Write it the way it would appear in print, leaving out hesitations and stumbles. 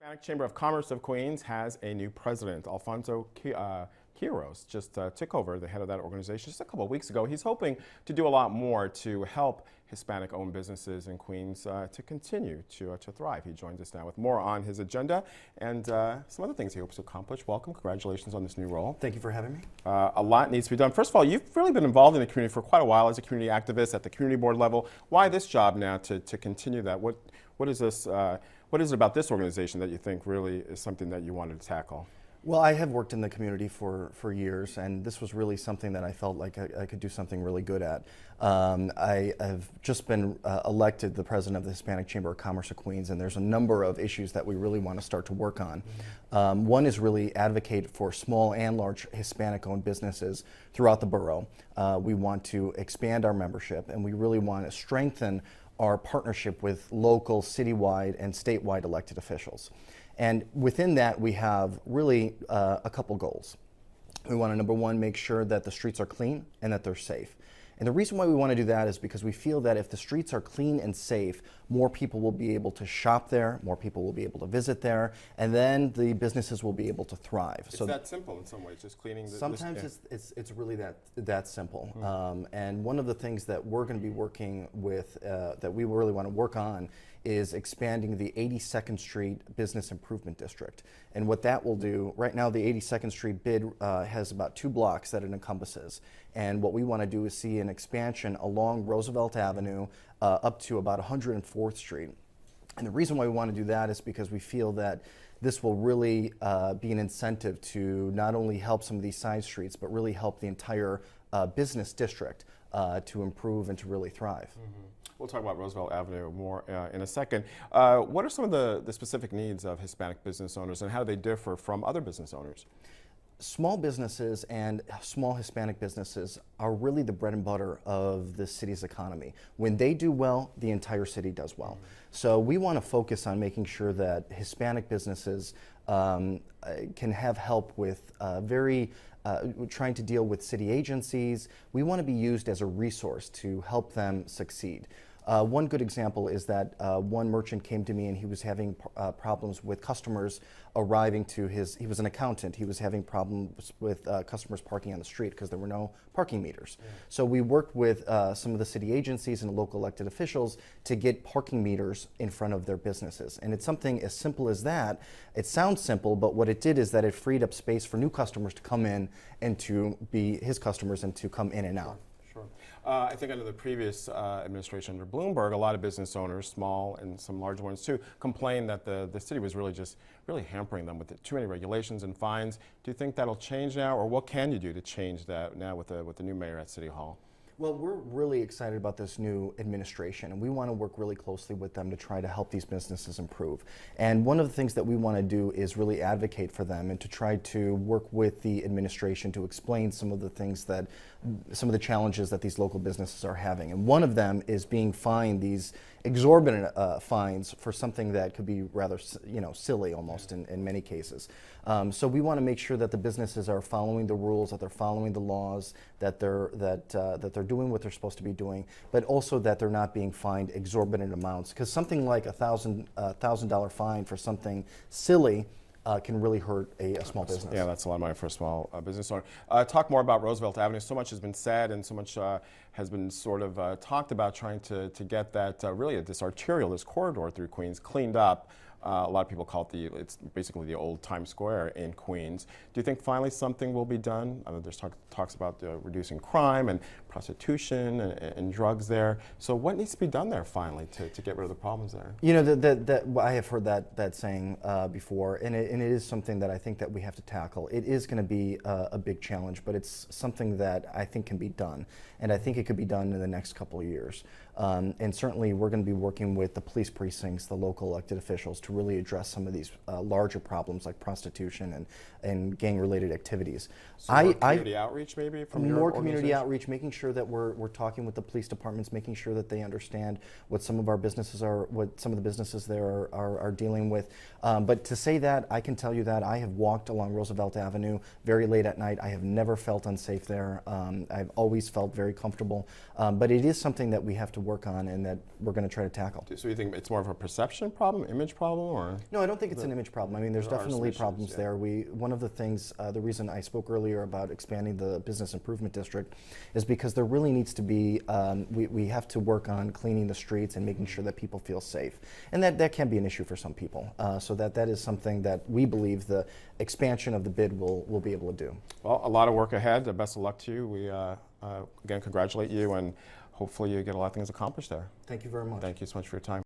Hispanic Chamber of Commerce of Queens has a new president. Alfonso Quiros just took over the head of that organization just a couple of weeks ago. He's hoping to do a lot more to help Hispanic-owned businesses in Queens to continue to thrive. He joins us now with more on his agenda and some other things he hopes to accomplish. Welcome. Congratulations on this new role. Thank you for having me. A lot needs to be done. First of all, you've really been involved in the community for quite a while as a community activist at the community board level. Why this job now to continue that? What is this? What is it about this organization that you think really is something that you wanted to tackle? Well, I have worked in the community for years, and this was really something that I felt like I could do something really good at. I have just been elected the president of the Hispanic Chamber of Commerce of Queens, and there's a number of issues that we really want to start to work on. One is really advocate for small and large Hispanic-owned businesses throughout the borough. We want to expand our membership, and we really want to strengthen our partnership with local, citywide, and statewide elected officials. And within that, we have really a couple goals. We want to, number one, make sure that the streets are clean and that they're safe. And the reason why we want to do that is because we feel that if the streets are clean and safe, more people will be able to shop there, more people will be able to visit there, and then the businesses will be able to thrive. It's that simple in some ways, just cleaning the... Sometimes it's really that simple. And one of the things that we're going to be working with, that we really want to work on, is expanding the 82nd Street Business Improvement District. And what that will do, right now the 82nd Street bid has about 2 blocks that it encompasses. And what we want to do is see an expansion along Roosevelt Avenue up to about 104th Street. And the reason why we want to do that is because we feel that this will really be an incentive to not only help some of these side streets, but really help the entire business district to improve and to really thrive. We'll talk about Roosevelt Avenue more in a second. What are some of the specific needs of Hispanic business owners, and how do they differ from other business owners? Small businesses and small Hispanic businesses are really the bread and butter of the city's economy. When they do well, the entire city does well. So we want to focus on making sure that Hispanic businesses can have help with trying to deal with city agencies. We want to be used as a resource to help them succeed. One good example is that one merchant came to me and he was having problems with customers arriving to he was an accountant, he was having problems with customers parking on the street because there were no parking meters. So we worked with some of the city agencies and local elected officials to get parking meters in front of their businesses. And it's something as simple as that. It sounds simple, but what it did is that it freed up space for new customers to come in and to be his customers and to come in and out. I think under the previous administration under Bloomberg, a lot of business owners, small and some large ones too, complained that the city was really hampering them with too many regulations and fines. Do you think that'll change now, or what can you do to change that now with the new mayor at City Hall? Well, we're really excited about this new administration, and we want to work really closely with them to try to help these businesses improve. And one of the things that we want to do is really advocate for them and to try to work with the administration to explain some of the things some of the challenges that these local businesses are having. And one of them is being fined these exorbitant fines for something that could be rather, silly almost in many cases. So we want to make sure that the businesses are following the rules, that they're following the laws, that they're doing what they're supposed to be doing, but also that they're not being fined exorbitant amounts. Because something like a $1,000 fine for something silly can really hurt a small business. Yeah, that's a lot of money for a small business owner. Talk more about Roosevelt Avenue. So much has been said and so much has been sort of talked about trying to get that this arterial, this corridor through Queens cleaned up. A lot of people call it it's basically the old Times Square in Queens. Do you think finally something will be done? There's talks about reducing crime and prostitution and drugs there. So what needs to be done there finally to get rid of the problems there? You know, I have heard that saying before, and it is something that I think that we have to tackle. It is going to be a big challenge, but it's something that I think can be done, and I think it could be done in the next couple of years. And certainly we're going to be working with the police precincts, the local elected officials, to really address some of these larger problems like prostitution and gang-related activities. So more community outreach maybe from your More community outreach, making sure that we're talking with the police departments, making sure that they understand what some of our businesses what some of the businesses there are dealing with. But to say that, I can tell you that I have walked along Roosevelt Avenue very late at night. I have never felt unsafe there. I've always felt very comfortable. But it is something that we have to work on and that we're going to try to tackle. So you think it's more of a perception problem, image problem, or? No, I don't think it's an image problem. I mean, there's There are definitely some issues, problems yeah. there. One of the things, the reason I spoke earlier about expanding the business improvement district is because there really needs to be, we have to work on cleaning the streets and making sure that people feel safe. And that can be an issue for some people. So that is something that we believe the expansion of the bid will be able to do. Well, a lot of work ahead. Best of luck to you. We, again, congratulate you, and hopefully you get a lot of things accomplished there. Thank you very much. Thank you so much for your time.